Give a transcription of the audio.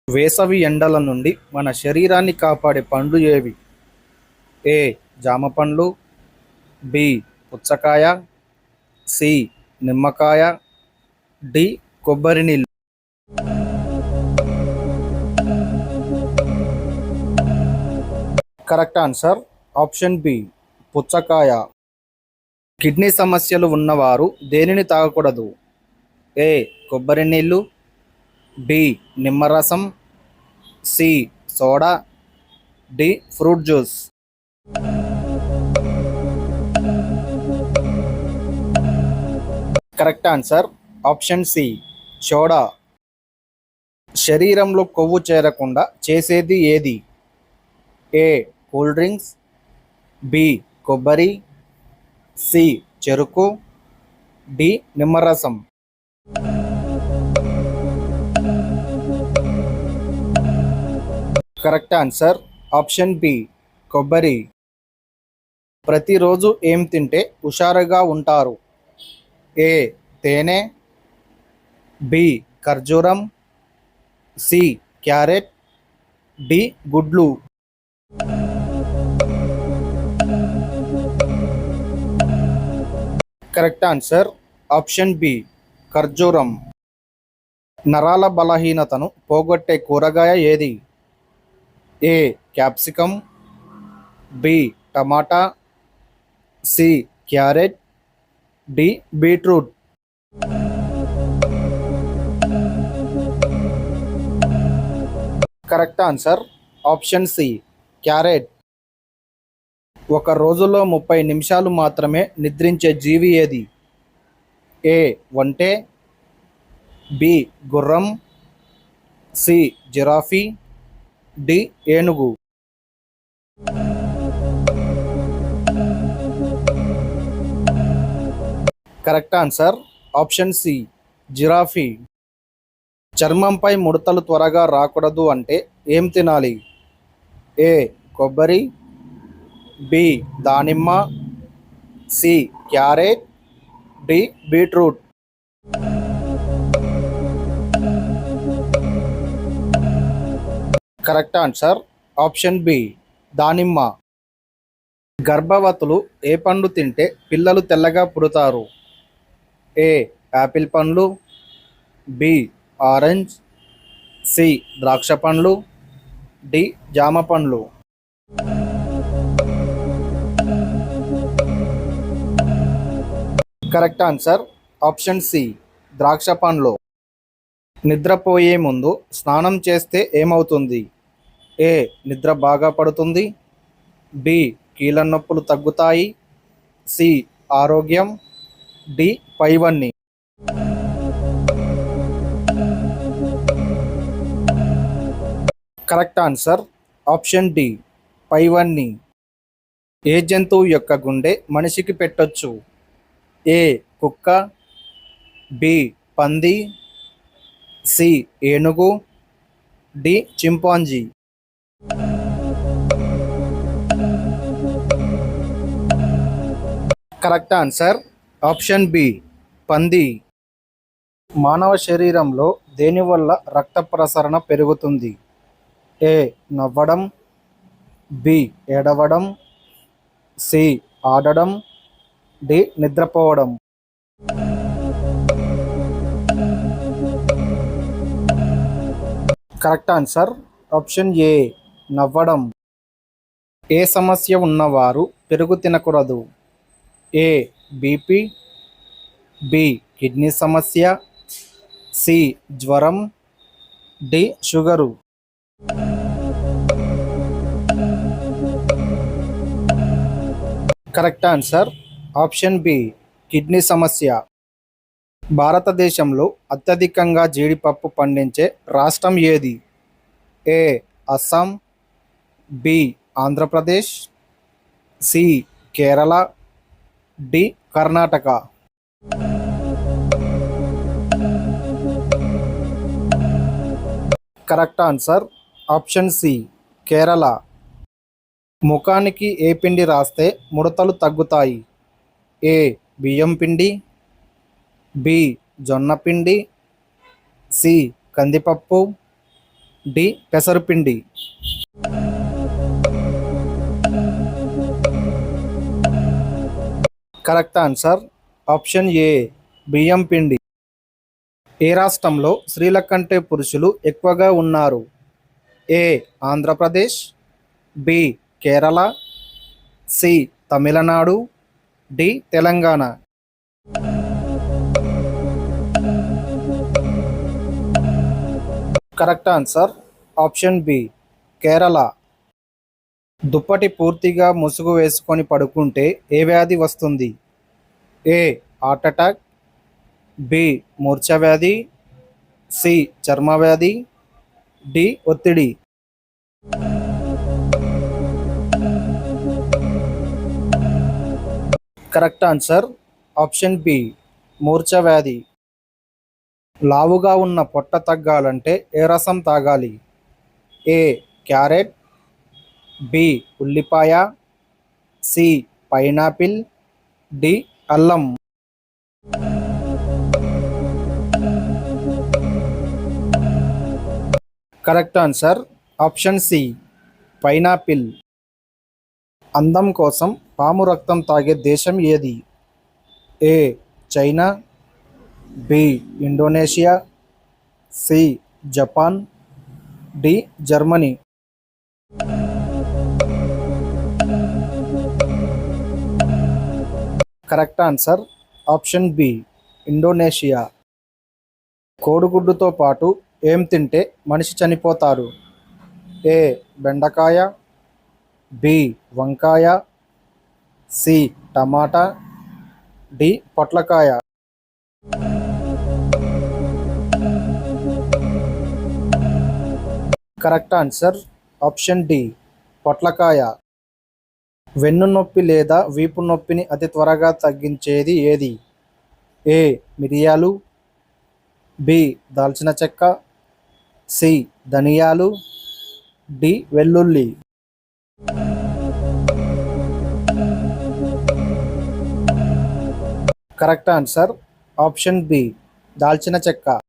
వేసవి ఎండల నుండి మన శరీరాన్ని కాపాడే పండ్లు ఏవి? ఏ. జామ పండ్లు, బి. పుచ్చకాయ, సి. నిమ్మకాయ, డి. కొబ్బరి నీళ్ళు. Correct answer option B. పుచ్చకాయ. కిడ్నీ సమస్యలు ఉన్నవారు దేనిని తాగకూడదు? ఏ. కొబ్బరి నీళ్ళు, బి. నిమ్మరసం, C. Soda, D. Fruit juice. Correct answer option C. Soda. శరీరంలో కొవ్వు చేరకుండా చేసేది ఏది? ఏ. Cool drinks, B. కొబ్బరి, సి. చెరుకు, డి. నిమ్మరసం. Correct answer option B. కొబ్బరి. ప్రతిరోజు ఏం తింటే హుషారుగా ఉంటారు? ఏ. తేనె, బి. ఖర్జూరం, సి. Carrot, D. గుడ్లు. Correct answer option B. ఖర్జూరం. నరాల బలహీనతను పోగొట్టే కూరగాయ ఏది? ఏ. Capsicum, B. టమాటా, C. Carrot, D. Beetroot. Correct answer option C. Carrot. ఒక రోజులో 30 నిమిషాలు మాత్రమే నిద్రించే జీవి ఏది? ఏ. ఒంటె, బి. గుర్రం, సి. Giraffe, D. ఏనుగు. Correct answer option C. Giraffe. చర్మంపై ముడతలు త్వరగా రాకూడదు అంటే ఏం తినాలి? ఏ. కొబ్బరి, బి. దానిమ్మ, C. Carrot, D. Beetroot. Correct answer option B. దానిమ్మ. గర్భవతులు ఏ పండు తింటే పిల్లలు తెల్లగా పుడతారు? ఏ. యాపిల్ పండ్లు, బి. Orange, C. ద్రాక్ష పండ్లు, డి. జామ పండ్లు. Correct answer option C. ద్రాక్ష పండ్లు. నిద్రపోయే ముందు స్నానం చేస్తే ఏమవుతుంది? ఏ. నిద్ర బాగా పడుతుంది, బి. కీళ్ళ నొప్పులు తగ్గుతాయి, సి. ఆరోగ్యం, డి. పైవన్నీ. Correct answer option D. పైవన్నీ. ఏ జంతువు యొక్క గుండె మనిషికి పెట్టొచ్చు? ఏ. కుక్క, బి. పంది, సి. ఏనుగు, D. Chimpanzee. Correct answer option B. పంది. మానవ శరీరంలో దేనివల్ల రక్త ప్రసరణ పెరుగుతుంది? ఏ. నవ్వడం, బి. ఏడవడం, సి. ఆడడం, డి. నిద్రపోవడం. Correct answer option A. నవ్వడం. ఏ సమస్య ఉన్నవారు పెరుగు తినకూడదు? ఏ. BP, B. కిడ్నీ సమస్య, సి. జ్వరం, D. Sugar. Correct answer option B. Kidney సమస్య. భారతదేశంలో అత్యధికంగా జీడిపప్పు పండించే రాష్ట్రం ఏది? A. Assam, B. Andhra Pradesh, C. Kerala, D. Karnataka. Correct answer option C. Kerala. ముఖానికి ఏ పిండి రాస్తే ముడతలు తగ్గుతాయి? ఏ. బియ్యం పిండి, బి. జొన్న పిండి, సి. కందిపప్పు, డి పెసరపిండి. కరెక్ట్ ఆన్సర్ ఆప్షన్ ఏ బియ్యం పిండి. ఏ రాష్ట్రంలో స్త్రీల కంటే పురుషులు ఎక్కువగా ఉన్నారు? A Andhra Pradesh, B Kerala, C Tamil Nadu, D Telangana. Correct answer option B Kerala. దుప్పటి పూర్తిగా ముసుగు వేసుకొని పడుకుంటే ఏ వ్యాధి వస్తుంది? ఏ హార్ట్ అటాక్, బి మూర్ఛ వ్యాధి, సి చర్మ వ్యాధి, డి ఒత్తిడి. కరెక్ట్ ఆన్సర్ ఆప్షన్ బి మూర్ఛ వ్యాధి. లావుగా ఉన్న పొట్ట తగ్గాలంటే ఏ రసం తాగాలి? ఏ క్యారెట్, బి ఉల్లిపాయ, సి పైనాపిల్, డి అల్లం. Correct answer option C pineapple. అందం కోసం పాము రక్తం తాగే దేశం ఏది? A China, B Indonesia, C Japan, D Germany. Correct answer option B Indonesia. కోడిగుడ్డుతో పాటు ఏం తింటే మనిషి చనిపోతారు? ఏ బెండకాయ, బి వంకాయ, సి టమాటా, డి పొట్లకాయ. కరెక్ట్ ఆన్సర్ ఆప్షన్ డి పొట్లకాయ. వెన్ను నొప్పి లేదా వీపు నొప్పిని అతి త్వరగా తగ్గించేది ఏది? ఏ మిరియాలు, బి దాల్చిన చెక్క, సి ధనియాలు, డి వెల్లుల్లి. కరెక్ట్ ఆన్సర్ ఆప్షన్ బి దాల్చిన చెక్క.